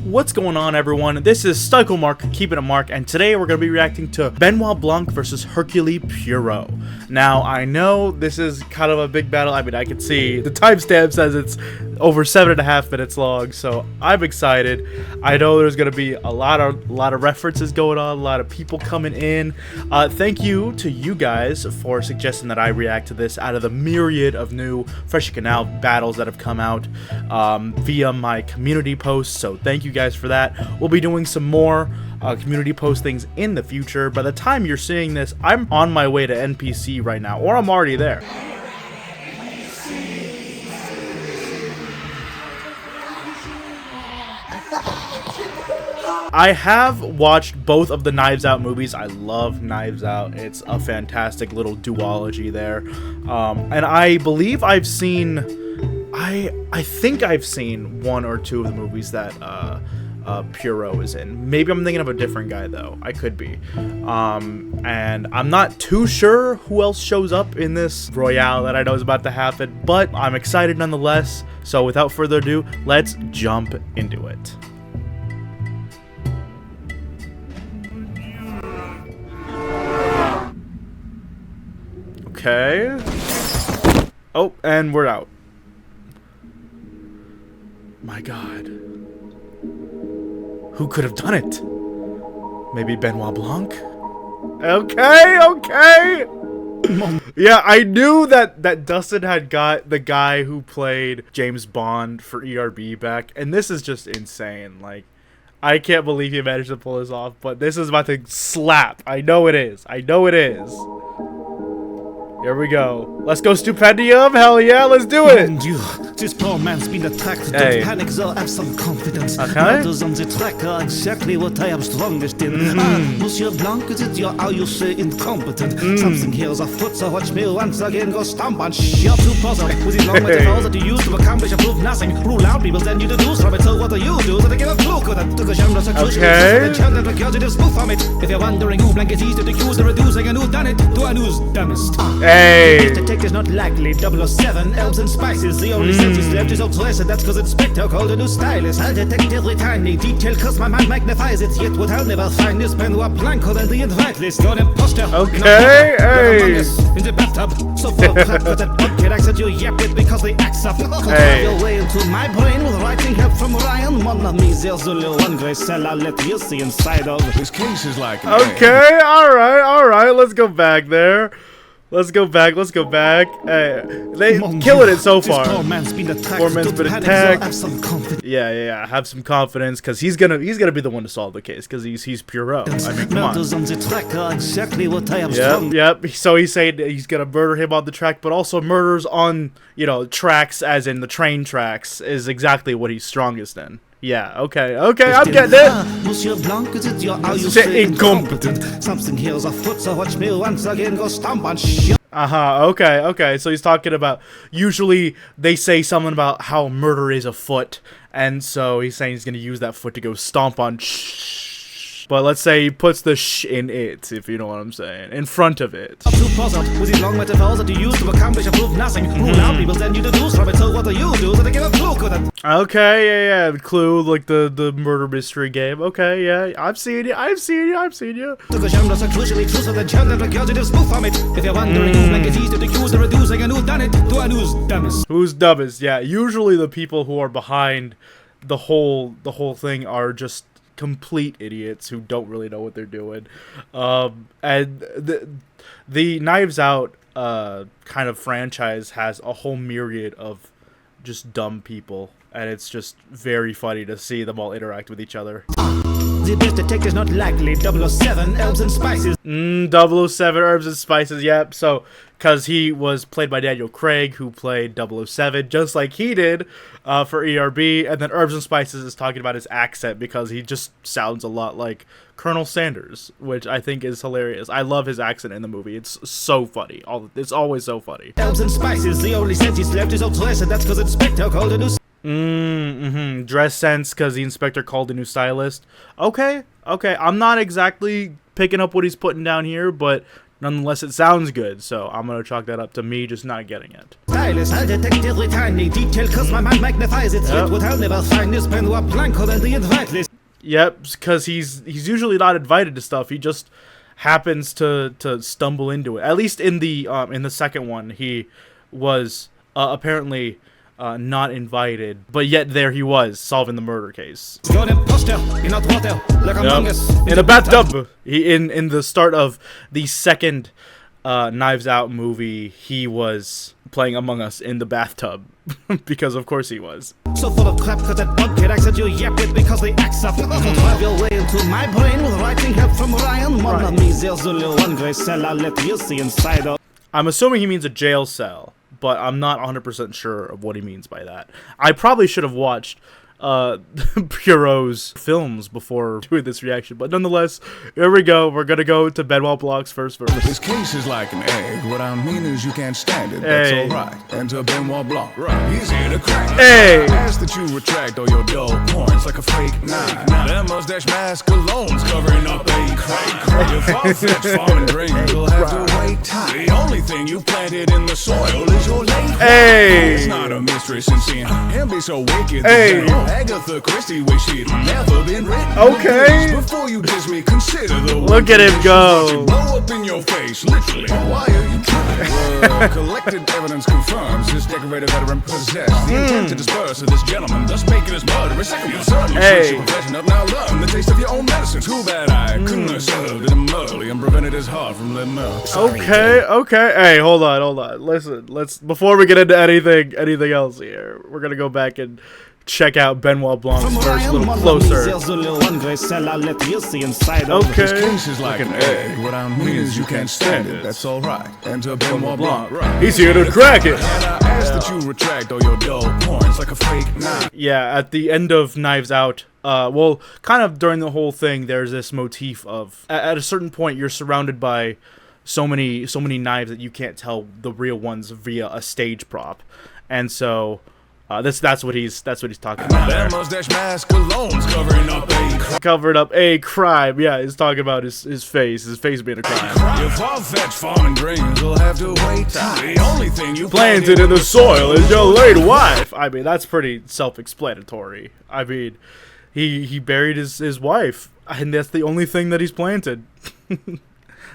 What's going on, everyone? This is Mark, keeping it Mark, and today we're going to be reacting to Benoit Blanc versus Hercule Poirot. Now, I know this is kind of a big battle. I mean, I can see the timestamp says it's over 7.5 minutes long, so I'm excited. I know there's going to be a lot of references going on, a lot of people coming in. Thank you to you guys for suggesting that I react to this out of the myriad of new Freshy Kanal battles that have come out via my community posts, so thank you guys for that. We'll be doing some more community postings in the future. By the time you're seeing this, I'm on my way to NPC right now, or I'm already there. I have watched both of the Knives Out movies. I love Knives Out. It's a fantastic little duology there. And I believe I've seen... I think I've seen one or two of the movies that Poirot is in. Maybe I'm thinking of a different guy, though. I could be. And I'm not too sure who else shows up in this royale that I know is about to happen, but I'm excited nonetheless. So without further ado, let's jump into it. Okay. Oh, and we're out. My God. Who could have done it? Maybe Benoit Blanc? Okay. Yeah, I knew that Dustin had got the guy who played James Bond for ERB back, and this is just insane. Like, I can't believe he managed to pull this off, but this is about to slap. I know it is. Here we go. Let's go, Stupendium. Hell yeah, let's do it. This poor man's been attacked. Hey. Don't panic, though. Have some confidence. Okay. Others on the track are exactly what I am strongest in. Monsieur Blanc, is it your, how you say, incompetent? Something here is afoot, so watch me once again go stomp on you're too puzzled with these long metaphors that you use to accomplish or prove nothing. Rule out people, then you deduce from it. So what do you do? So they get a clue. If you're wondering who Blanc is, he's the accused of reducing a new done it to a news dumbest. Hey. The take is not likely. 007, herbs and spices. The only sense is left is obsessed. That's because it's Spectre called a new stylist. I'll detect every tiny detail cause my mind magnifies it. Yet what I'll never find is Benoit Blanc than the invite list. An imposter. Okay, hey. In the bathtub. So full of crap that bucket accent you yap it because they axe up. Control your way into my brain with writing help from Ryan. One of me, there's a little one gray cell I'll let you see inside of. This case is like... Okay, alright, let's go back there. Let's go back. They killing it so far. Poor man's been attacked. Yeah. Have some confidence, because he's gonna be the one to solve the case, because he's Poirot. I mean, come on. On the track are exactly what I am Yep. So he's saying he's gonna murder him on the track, but also murders on tracks, as in the train tracks, is exactly what he's strongest in. Yeah, okay, I'm getting it. Monsieur Blanc, is it your, how you say, incompetent? Something here is afoot, so watch me once again go stomp on shit. Okay. So he's talking about, usually they say something about how murder is afoot, and so he's saying he's gonna use that foot to go stomp on but let's say he puts the sh in it, if you know what I'm saying, in front of it. Too puzzled with these long metaphors that you use to accomplish or prove nothing. Rule out people, then you deduce from it. So what do you do? So they get a clue with it. Okay, yeah. Clue, like the murder mystery game. Okay, yeah. I've seen you. The genres are crucially true, so the genre regurgitative spoof from it. If you're wondering who Blanc is, he's the accused of reducing a new done it to a news dumbest. Who's dumbest? Yeah. Usually the people who are behind the whole thing are just complete idiots who don't really know what they're doing. And the Knives Out kind of franchise has a whole myriad of just dumb people, and it's just very funny to see them all interact with each other. The best detective is not likely. 007, herbs and spices. 007, herbs and spices, yep. So, because he was played by Daniel Craig, who played 007, just like he did for ERB. And then herbs and spices is talking about his accent, because he just sounds a lot like Colonel Sanders, which I think is hilarious. I love his accent in the movie. It's so funny. It's always so funny. Herbs and spices, the only sense he's left is obsessed. That's because it's Spectre called a new... Dress sense, because the inspector called a new stylist. Okay. I'm not exactly picking up what he's putting down here, but nonetheless, it sounds good, so I'm gonna chalk that up to me just not getting it. Stylist, I detect every tiny detail, cause my mind magnifies it. Yet what I'll never find is Benoit Blanc on the invite list. Yep, because he's usually not invited to stuff. He just happens to stumble into it. At least in the second one, he was apparently not invited, but yet there he was solving the murder case. You're an imposter. You're not water. Like Among Us. In a bathtub. In the start of the second Knives Out movie, he was playing Among Us in the bathtub because of course he was. So full of crap cause that bug kid acts at you yap it because they axe up. Drive your way into my brain with writing help from Ryan. Mamma mia, there's a little one gray cell I'll let you see inside of. I'm assuming he means a jail cell, but I'm not 100% sure of what he means by that. I probably should have watched Poirot's films before doing this reaction, but nonetheless, here we go. We're gonna go to Benoit Blanc's first verse. This case is like an egg. What I mean is you can't stand it. That's Hey. alright. Enter Benoit Blanc. Right. He's here to crack. Hey. I ask that you retract all your dull points like a fake nine. That mustache mask alone's covering up a crack. Your far-fetched farming dreams will have to wait time. The only thing you planted in the soil is your late. Hey. It's not a mystery since seeing him be so wicked. Hey. Agatha Christie wish she'd never been written. Okay. Before you diss me, consider the Look at him go. blow up in your face, literally. Why are you trying? Collected evidence confirms this decorated veteran possessed the intent to disperse of this gentleman, thus making his murder. Second, you certainly Hey. switch your profession up. Now learn the taste of your own medicine. Too bad I couldn't have served him early and prevented his heart from letting out. Okay. Hey, hold on. Listen, before we get into anything else here, we're gonna go back and check out Benoit Blanc's verse a little closer. There's a little one gray cell I'll let you see inside of. This Okay. case is like an egg. What I mean is you can't stand it. That's alright. Enter Benoit Blanc. He's here to crack it. And I ask that you retract all your dull points like a fake nine. Yeah, at the end of Knives Out, well, kind of during the whole thing, there's this motif of at a certain point you're surrounded by so many knives that you can't tell the real ones via a stage prop, and so that's what he's talking about there. That mustache mask alone's covering up a Covered up a crime. Yeah, he's talking about his face being a crime. Your far-fetched farming dreams will have to wait time. The only thing you Planted in the soil is your late wife. I mean, that's pretty self-explanatory. I mean, he buried his wife, and that's the only thing that he's planted.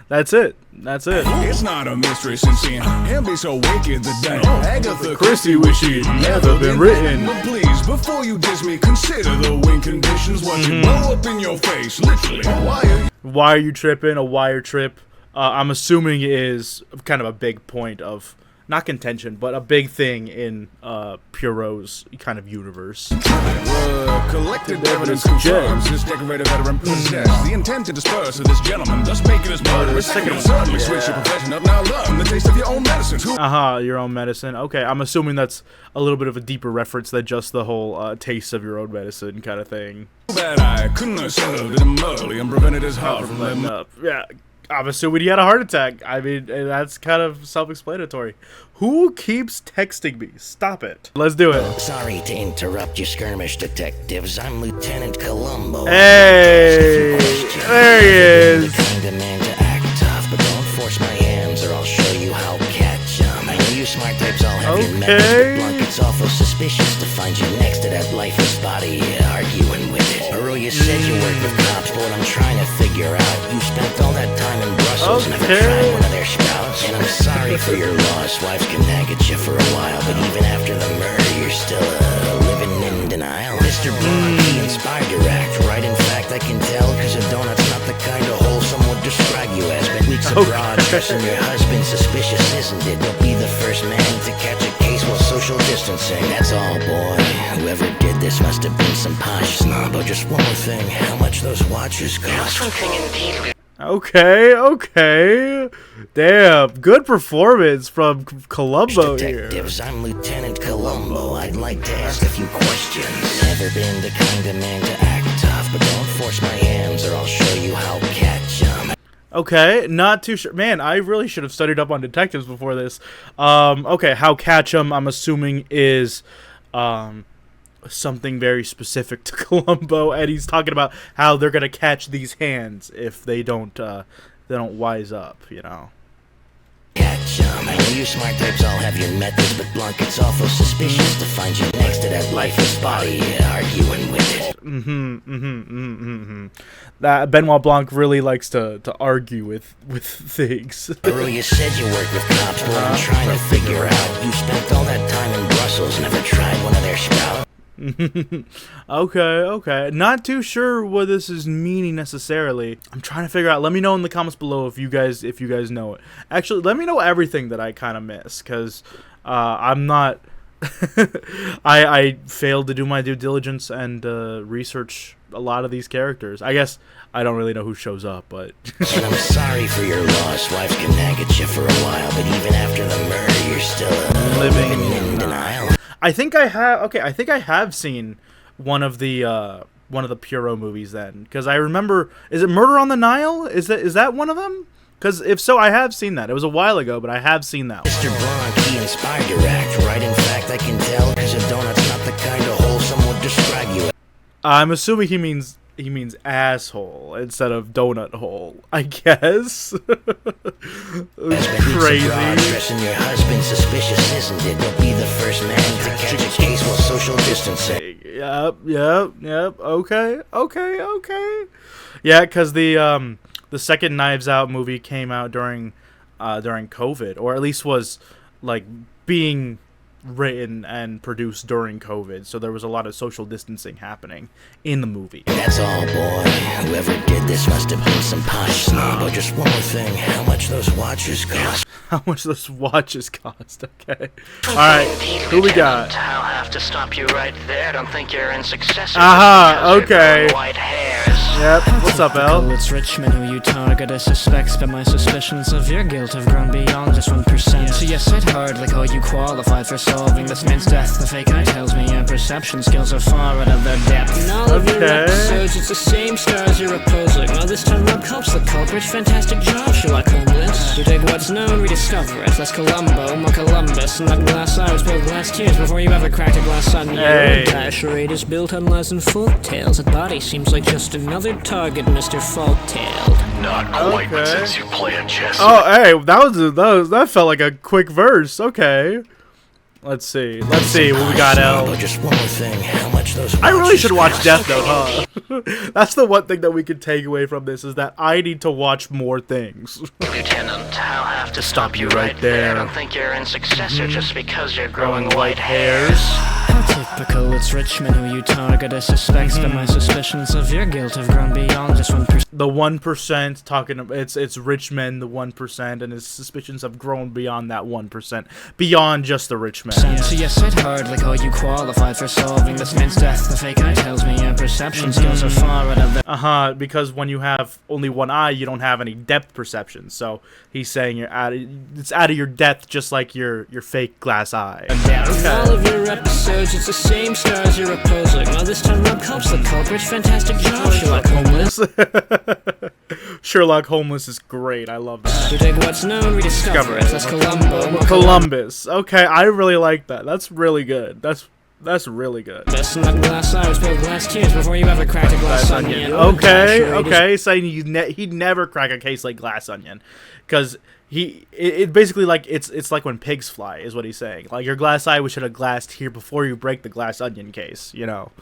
That's it. It's not a mystery since seeing him be so wicked the day Agatha Christie wish she'd never been written. But please, before you diss me, consider the win conditions. Watch it blow up in your face, literally. Why are you tripping? A wire trip. I'm assuming is kind of a big point of, not contention, but a big thing in Poirot's kind of universe. Collected evidence confirms this decorated veteran possessed the intent to disperse of this gentleman, thus making his murder. Second, you certainly switch your profession up. Now learn the taste of your own medicine. Your own medicine. Okay, I'm assuming that's a little bit of a deeper reference than just the whole taste of your own medicine kind of thing. Too bad I couldn't have served him early and prevented his heart from letting Up. Yeah. I'm assuming he had a heart attack. I mean, that's kind of self-explanatory. Who keeps texting me? Stop it. Let's do it. Sorry to interrupt your skirmish, detectives. I'm Lieutenant Columbo. Hey, there he is. The kind of man to act tough, but don't force my hands or I'll show you how catch 'em. I know you smart types all have your methods, Okay. but Blanc, it's awful suspicious to find you next to that lifeless body arguing with it. Earl, you said you worked with cops, but what I'm trying to figure out, you spent all that time in Brussels, never Okay. tried one of their sprouts. And I'm sorry for your loss. Wives can nag at you for a while, but even after the murder, you're still living in denial. Mr. Blanc, he inspired your act, right? In fact, I can tell, cause a donut's not the kind of hole some would describe you as. Spent weeks abroad, stressing your husband, suspicious, isn't it? Don't be the first man to catch a case while social distancing. That's all, boy. Whoever did this must have been some posh snob. Oh, just one more thing, how much those watches cost? Okay. Damn, good performance from Columbo here. Detectives, I'm Lieutenant Columbo. I'd like to ask a few questions. Never been the kind of man to act tough, but don't force my hands or I'll show you how catch 'em. Okay, not too sure. Man, I really should have studied up on detectives before this. Okay, how catch 'em, I'm assuming, is something very specific to Columbo, and he's talking about how they're gonna catch these hands if they don't wise up, you know. catch 'em. Well, you smart types all have your methods, but Blanc, it's awful suspicious to find you next to that lifeless body arguing with it. That Benoit Blanc really likes to argue with things. Bro, you said you worked with cops, but what I'm trying to figure out, you spent all that time in Brussels, never tried one of their sprouts. Okay. Not too sure what this is meaning necessarily. I'm trying to figure out. Let me know in the comments below if you guys know it. Actually, let me know everything that I kind of miss, because I'm not. I failed to do my due diligence and research a lot of these characters. I guess I don't really know who shows up, but. And I'm sorry for your loss. Wives can nag at you for a while, but even after the murder, you're still living in denial. I think I have. Okay, I think I have seen one of the Poirot movies then, because I remember. Is it Murder on the Nile? Is that one of them? Because if so, I have seen that. It was a while ago, but I have seen that one. Mr. Blanc, he inspired your act, right? In fact, I can tell, because a donut's not the kind of hole someone would describe you. I'm assuming he means asshole instead of donut hole, I guess. Crazy. Dressing your husband suspicious, isn't it? Don't be the first man to catch a case while social distancing. Yep. Okay. Yeah, because the second Knives Out movie came out during COVID, or at least was like being written and produced during COVID, so there was a lot of social distancing happening in the movie. That's all, boy. Whoever did this must have been some posh snob. Oh, just one more thing. How much those watches cost? How much those watches cost? Okay. All right. Who we got? I'll have to stop you right there. Don't think you're in success. Okay. White hairs. Yep. What's up, El? It's Richmond who you target as suspects, but my suspicions of your guilt have grown beyond just 1%. So yes, I'd hardly call you qualified for solving this man's death. The fake eye tells me your perception skills are far out of their depth. In all of your episodes, it's the same stars you're opposing. Well, this time Rob Culp's the culprit. Fantastic job, Sherlock Holmes. You take what's known, rediscover it. Less Columbo, more Columbus. Not glass eyes, but glass tears before you ever cracked a glass onion. Hey. The entire charade is built on lies and folk tales. That body seems like just another target, Mr. Fault-tailed. Not quite, but since you play a chess. Oh, hey, that felt like a quick verse. Okay. Let's see what we got, El. Just one more thing. How much those I really should watch Death Note, huh? That's the one thing that we could take away from this, is that I need to watch more things. Lieutenant, I'll have to stop you right there. Don't think you're in successor just because you're growing white hairs. How typical, it's Richmond who you target as suspects, but my suspicions of your guilt have grown beyond just 1%. The 1% talking about it's rich men, the 1%, and his suspicions have grown beyond that 1%, beyond just the rich men. So yes, I'd hardly call you qualified for solving this man's death. The fake eye tells me your perception skills are far out of the because when you have only one eye, you don't have any depth perception. So he's saying it's out of your depth, just like your fake glass eye. In all of your episodes, it's the same stars you're opposing. Well, this time Rob Culp's the culprit. Fantastic job, Sherlock Holmes. Sherlock Holmes is great. I love that. You take what's known, rediscover it. That's Columbo. Columbus. Okay, I really like that. That's really good. That's really good. Best not glass eye, spilled glass tears before you ever cracked a glass onion. Okay. Saying he'd never crack a case like Glass Onion, because it basically like it's like when pigs fly is what he's saying. Like your glass eye should have glassed here before you break the Glass Onion case. You know.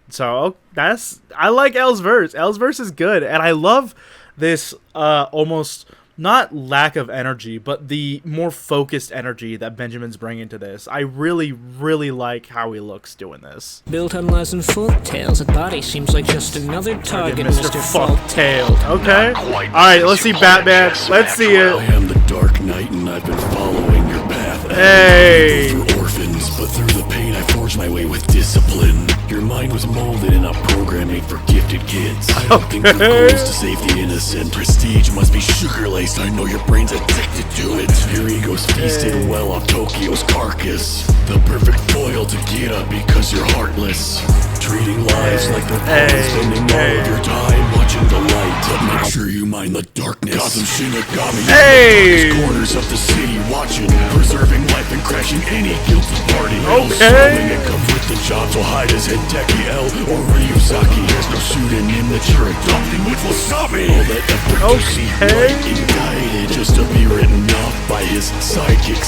So I like El's verse. El's verse is good, and I love this almost not lack of energy, but the more focused energy that Benjamin's bringing to this. I really, really like how he looks doing this. Built on lies and folk tales, that body seems like just another target, Mr. Fault-tailed. Okay. All right, let's see Batman. Let's see it. I am the Dark Knight, and I've been following your path. Hey. Through orphans, but through the pain, I forged my way with discipline. Your mind was molded in a program made for gifted kids. I don't think your goal is to save the innocent. Prestige must be sugar-laced. I know your brain's addicted to it. Your ego's feasted well off Tokyo's carcass. The perfect foil to get up because you're heartless. Treating lives like they're fun, spending all of your time watching the light. But make sure you mind the darkness. Gotham Shinigami. Corners of the city watching, preserving life and crashing any guilty party. And come with the job, so hide as Hideki L or Ryuzaki. There's no shooting in the that you're adopting, which will stop me. All that effort to see light ignited, just to be written off by his sidekick.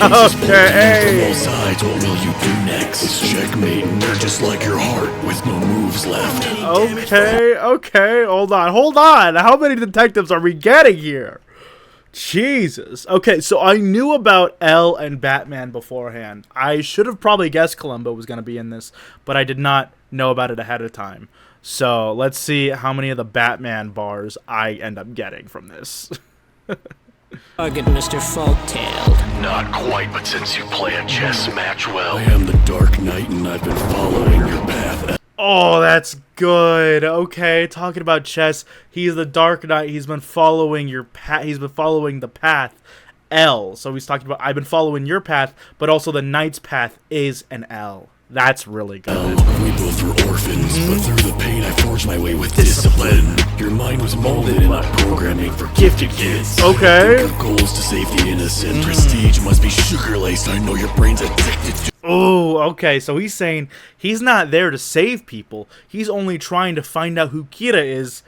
Okay. From all sides, what will you do next? It's checkmate, and you're just like your heart with no moves left. Okay, hold on. How many detectives are we getting here? Jesus. Okay, so I knew about Elle and Batman beforehand. I should have probably guessed Columbo was going to be in this, but I did not know about it ahead of time. So let's see how many of the Batman bars I end up getting from this. Target, Mr. Fault-tailed. Not quite, but since you play a chess match well. I am the Dark Knight, and I've been following your path. Oh, that's good. Okay, talking about chess, he's the Dark Knight. He's been following your path. He's been following the path L. So he's talking about I've been following your path, but also the knight's path is an L. That's really good. We both were orphans, but through the pain I forged my way with discipline. Your mind was molded and not programming for gifted kids. Okay. Your goals to save the innocent. Prestige must be sugar-laced. I know your brain's addicted to. Oh, okay, so he's saying he's not there to save people. He's only trying to find out who Kira is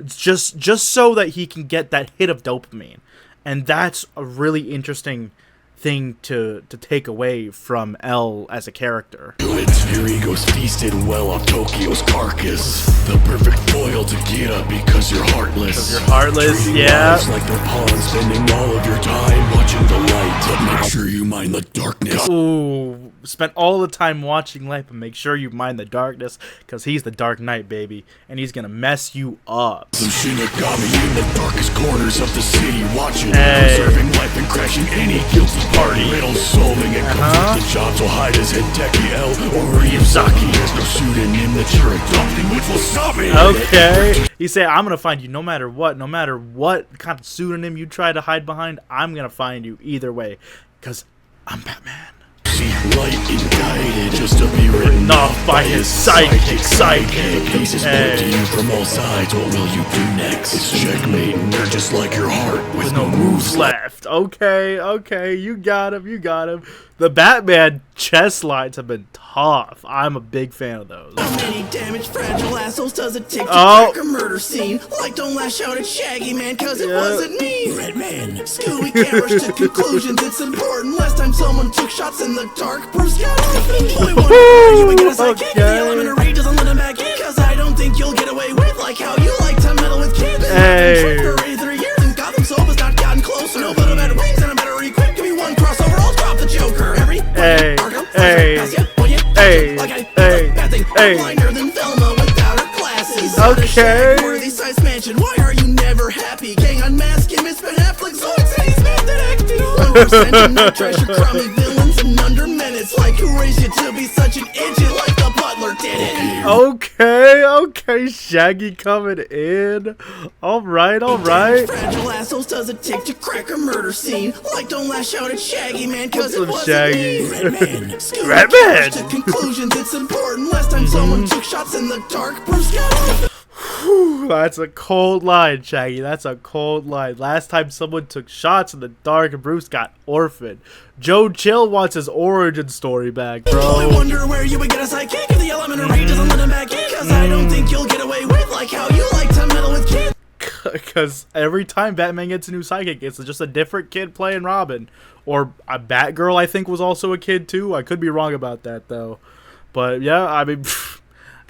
just so that he can get that hit of dopamine. And that's a really interesting thing to take away from Elle as a character. Your ego's feasted well off Tokyo's carcass. The perfect foil to Kira because you're heartless. You're heartless, Treating yeah. lives like they're pawns, spending all of your time watching the light. But make sure you mind the darkness. Ooh, spend all the time watching life and make sure you mind the darkness, because he's the Dark Knight, baby, and he's gonna mess you up. Some Shinigami in the darkest corners of the city, watching, Hey. preserving life and crashing any guilty party. Riddle solving and the jobs will hide as Hideki L or Ryuzaki. There's no pseudonym that you're adopting, which will stop me. Okay. He said, I'm gonna find you no matter what kind of pseudonym you try to hide behind, I'm gonna find you either way, because I'm Batman. See light indicted just to be written off by his sidekick. Pieces pulled to you from all sides. What will you do next? It's checkmate, and you're just like your heart with no moves left. Okay, you got him. The Batman chess lines have been tough. I'm a big fan of those. How many damaged fragile assholes does it take to crack a murder scene? Like, don't lash out at Shaggy Man, cause it wasn't me. Red Man, Scooby can't rush to conclusions, it's important. Last time someone took shots in the dark, Bruce got off. Boy, wonder where you would get a sidekick if the elementary doesn't let him back in. Cause I don't think you'll get away with like how you like to meddle with kids. Hey. For 83 years and Gotham Soap has not gotten closer. No, but I'm better wings and I'm better equipped. Give me one crossover, I'll drop the Joker. Hey. Okay. Worthy size mansion. Why are you never happy? Gang unmasking Miss Ben Affleck, Zoids, and he's mad that acting. Oversending no treasure, crummy villains in under minutes. Like who raised you to be such an idiot? Like the butler did it. Okay, Shaggy coming in. All right. Fragile assholes does it take to crack a murder scene? Like don't lash out at Shaggy Man, cause it What's up, wasn't Shaggy? me. Red Man, Red Man. to conclusions, it's important. Last time someone took shots in the dark, Bruce got off. Whew, that's a cold line, Shaggy. That's a cold line. Last time someone took shots in the dark and Bruce got orphaned. Joe Chill wants his origin story back, bro. I wonder where you would get a sidekick if the elementary doesn't let him back in. Cause I don't think you'll get away with like how you like to meddle with kids. Because every time Batman gets a new sidekick, it's just a different kid playing Robin. Or a Batgirl, I think, was also a kid, too. I could be wrong about that, though. But, yeah, I mean...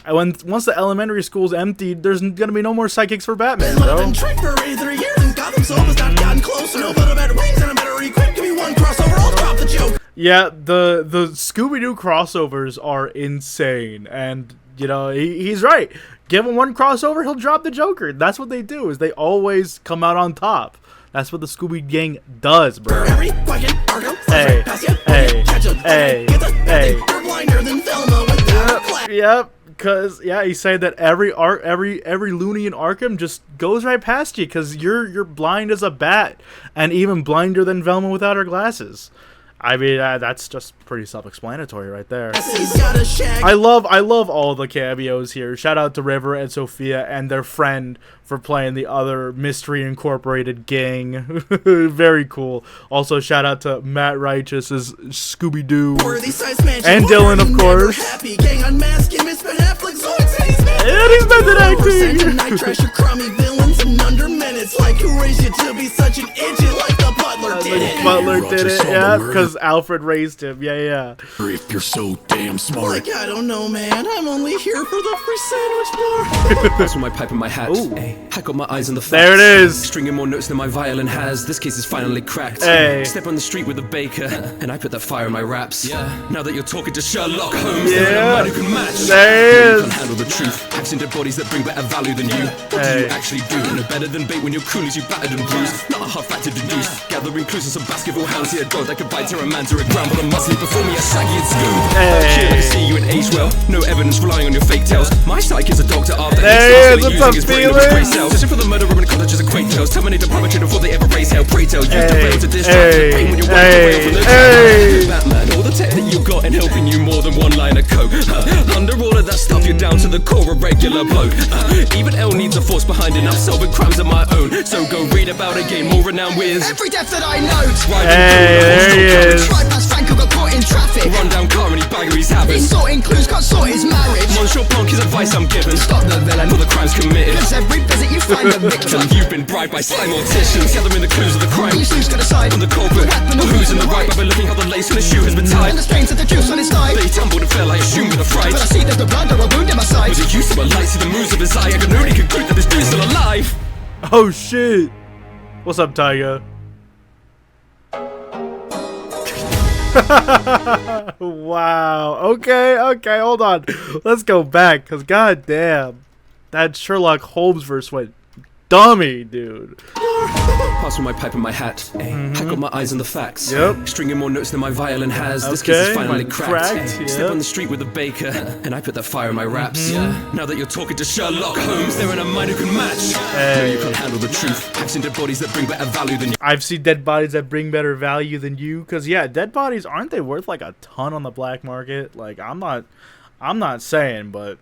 once the elementary school's emptied, there's gonna be no more psychics for Batman, bro. Been tricked for 83 years and Gotham Soap has not gotten closer. No, but I'm better wings and I'm better equipped. Give me one crossover, I'll drop the joke. Yeah, the Scooby-Doo crossovers are insane, and you know he's right. Give him one crossover, he'll drop the Joker. That's what they do. Is they always come out on top. That's what the Scooby Gang does, bro. Yep. Cause he said that every loony in Arkham just goes right past you, cause you're blind as a bat, and even blinder than Velma without her glasses. I mean, that's just pretty self-explanatory right there. I love all the cameos here. Shout out to River and Sophia and their friend for playing the other Mystery Incorporated gang. Very cool. Also, shout out to Matt Righteous as Scooby-Doo. And Dylan, of course. And he's method acting. Tonight, trash your crummy villains in under minutes. Like who raised you to be such an idiot? Like the butler did it. Butler did it, yeah, because Alfred raised him. Yeah. If you're so damn smart. Like I don't know, man. I'm only here for the free sandwich bar. That's with my pipe and my hat. Ooh. I got my eyes on the facts. There it is. Stringing more notes than my violin has. This case is finally cracked. Hey. Step on the street with a baker, and I put that fire in my raps. Yeah. Now that you're talking to Sherlock Holmes, Yeah. there ain't a man who can match. There he You is. can't handle the truth. I've seen dead bodies that bring better value than you. What do you actually do? No better than bait when your coolies you battered and bruised. Not a hard fact to deduce. Gathering clues on some basketball hounds. See a dog that could bite her a man to a ground, but a muscle before me a shaggy and scoop. Here, I can see you in age well. No evidence relying on your fake tales. My psych is a doctor after There he is. using What's up, his brain of his great Felix? cells. Just for the murder of an cottages and quaint tales. Terminate the perpetrator before they ever raise hell. Pray tell you to fail to distract the pain when you walk away from the Hey. Batman, all the tech that you got and helping you more than one line of coke. Under all of that stuff, you're down to the core, a regular bloke. Even L needs a force behind enough solving crimes of my own. So go read about it, gain more renown with Every death that I know. Hey, there he is. Right past Franco got caught in traffic. Run down car and he bagger his habits. He's sorting clues, can't sort his marriage. Monsieur Blanc is advice I'm given. Stop the villain. For the crimes committed. Cause every visit you find a victim. And you've been bribed by slime morticians, gathering the clues of the crime. You sleuths to decide On the culprit, or who's in the right. By looking how the lace in the shoe has been tied. And the stains of the juice on his thigh. They tumbled and fell, I assume with a fright. But I see there's the blood or a wound in my side. Was it use of a light, see the moves of his eye. I can only conclude that this dude's still alive. Oh shit. What's up, Tyga? Wow. Okay, hold on. Let's go back, cause goddamn, that Sherlock Holmes verse went dummy, dude. Pass with my pipe and my hat. I got my eyes on the facts. Yep. Stringing more notes than my violin has. This case Okay, is finally my cracked. cracked, Step yep. on the street with a baker, and I put that fire in my raps. Now that you're talking to Sherlock Holmes, there ain't a mind who can match. No, you can't handle the truth. I've seen dead bodies that bring better value than you. I've seen dead bodies that bring better value than you, cause yeah, dead bodies, aren't they worth like a ton on the black market? Like I'm not saying, but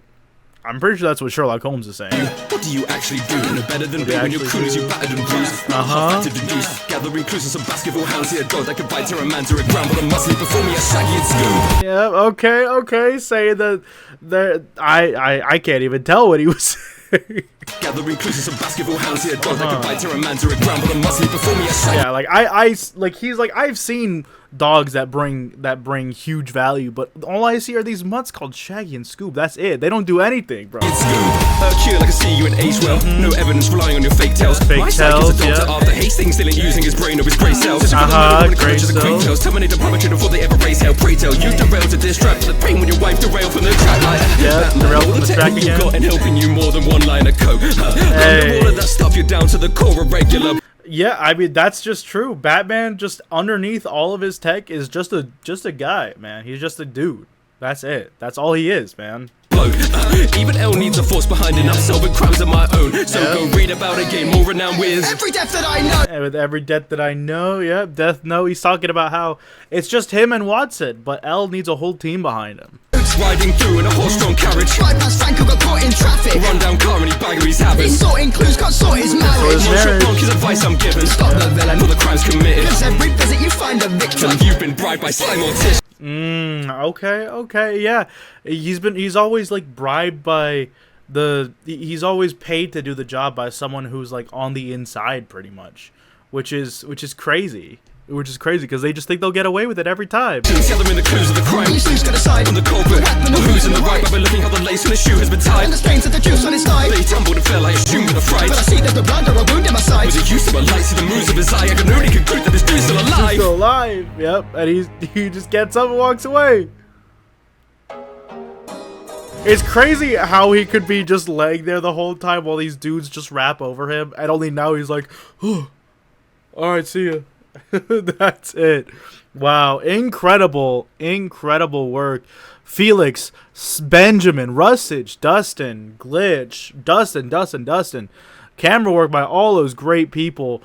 I'm pretty sure that's what Sherlock Holmes is saying. What do you actually do? No better than bait when your coolies you battered and bruised. To deduce. Gathering clues on some basketball hounds. See a dog that could bite her a man to a ground, but a muscle before me a shaggy and scoop. Yeah, okay, saying that I can't even tell what he was saying. Gathering clues on some basketball hounds. See a dog that could bite her a man to a ground, but a muscle before me a shaggy. Yeah, like he's like I've seen dogs that bring huge value, but all I see are these mutts called Shaggy and Scoob. That's it. They don't do anything, bro. It's Hercule, I can see you in age well. No evidence relying on your fake tales. My psych is a doctor after Hastings still using his brain of his grey cells. Great cells. Terminate the perpetrator before they ever raise hell. Pray tell you derail to distract the pain when your wife derailed from the track. Like derailed from the track you again. got and helping you more than one line of coke. Under all of that stuff, you're down to the core, a regular. Yeah, I mean that's just true. Batman, just underneath all of his tech, is just a guy, man. He's just a dude. That's it. That's all he is, man. Even L needs a force behind enough solving crimes of my own. So go read about it, gain more renown with every death that I know. And with every death that I know, yeah, Death Note. He's talking about how it's just him and Watson, but L needs a whole team behind him. Riding through in a horse-drawn carriage. Right past Franco got caught in traffic. Run down car and he bagger his habits. He's sorting clues, can't sort his marriage. Monsieur Blanc is advice I'm given. Stop the villain. For the crimes committed. Cause every visit you find a victim. And you've been bribed by slime morticians. Okay, yeah. He's always like bribed by he's always paid to do the job by someone who's like on the inside pretty much, which is crazy. Which is crazy because they just think they'll get away with it every time. Gathering the clues of the crime. You sleuths to decide On the culprit, or who's in the right. By looking how the lace in the shoe has been tied. And the stains of the juice on his thigh. They tumbled and fell, I assume with a fright. But I see there's the blood or a wound in my side. Was it use of a light, see the moves of his eye. I can only conclude that this dude's still alive. Still alive, yep. And he just gets up and walks away. It's crazy how he could be just laying there the whole time while these dudes just rap over him, and only now he's like, oh, all right, see ya. That's it. Wow, incredible work. Felix, Benjamin, Russage, Dustin, Glitch, Dustin. Camera work by all those great people.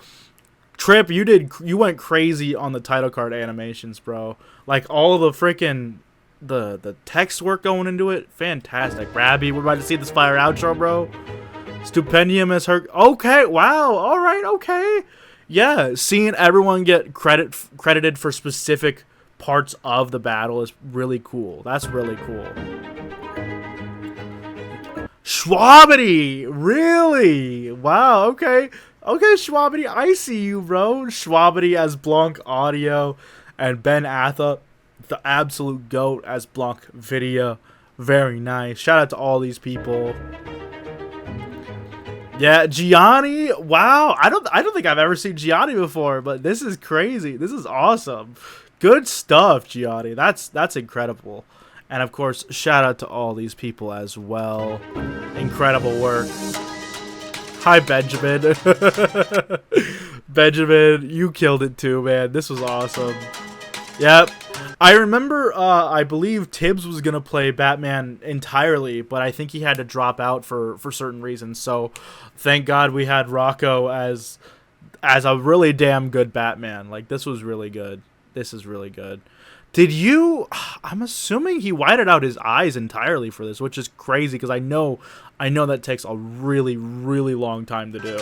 Trip, you went crazy on the title card animations, bro. Like all the freaking the text work going into it, fantastic. Rabby, we're about to see this fire outro, bro. Stupendium as her. Okay, wow. All right, okay. Yeah, seeing everyone get credited for specific parts of the battle is really cool. That's really cool. Schwabity, really? Wow, okay. Okay, Schwabity, I see you, bro. Schwabity as Blanc audio, and Ben Atha, the absolute GOAT, as Blanc video. Very nice. Shout out to all these people. Yeah, Gianni. Wow, I don't think I've ever seen Gianni before, but this is crazy. This is awesome. Good stuff, Gianni. That's incredible. And of course, shout out to all these people as well. Incredible work. Hi, Benjamin. Benjamin, you killed it too, man. This was awesome. Yep. I remember, I believe Tibbs was going to play Batman entirely, but I think he had to drop out for certain reasons. So, thank God we had Rocco as a really damn good Batman. Like, this was really good. This is really good. Did you... I'm assuming he whited out his eyes entirely for this, which is crazy, because I know that takes a really, really long time to do.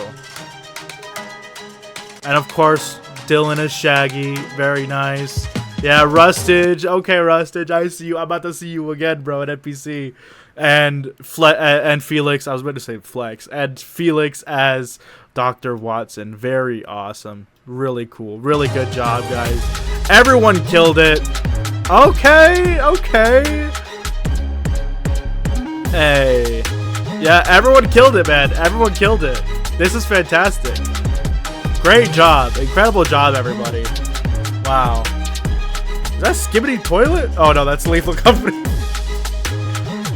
And, of course, Dylan is Shaggy. Very nice. Yeah, Rustage. Okay, Rustage, I see you. I'm about to see you again, bro, at NPC. And Felix. I was about to say Flex. And Felix as Dr. Watson. Very awesome. Really cool. Really good job, guys. Everyone killed it. Okay, okay. Hey. Yeah, everyone killed it, man. Everyone killed it. This is fantastic. Great job. Incredible job, everybody. Wow. Is that Skibbity Toilet? Oh, no, that's Lethal Company.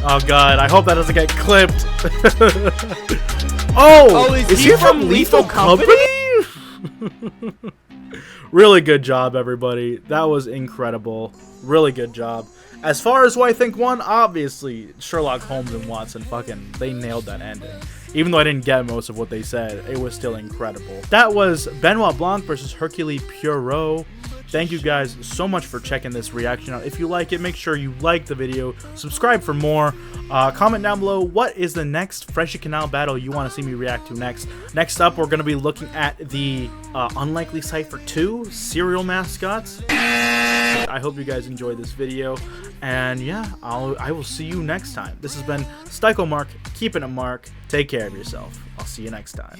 Oh, God. I hope that doesn't get clipped. Oh, is he from Lethal Company? Really good job, everybody. That was incredible. Really good job. As far as who I think won, obviously, Sherlock Holmes and Watson, they nailed that ending. Even though I didn't get most of what they said, it was still incredible. That was Benoit Blanc versus Hercule Poirot. Thank you guys so much for checking this reaction out. If you like it, make sure you like the video, subscribe for more, comment down below what is the next Freshy Canal battle you want to see me react to next. Next up, we're going to be looking at the Unlikely Cypher 2 Serial Mascots. I hope you guys enjoyed this video, and yeah, I will see you next time. This has been Styko Mark, keeping it Mark. Take care of yourself. I'll see you next time.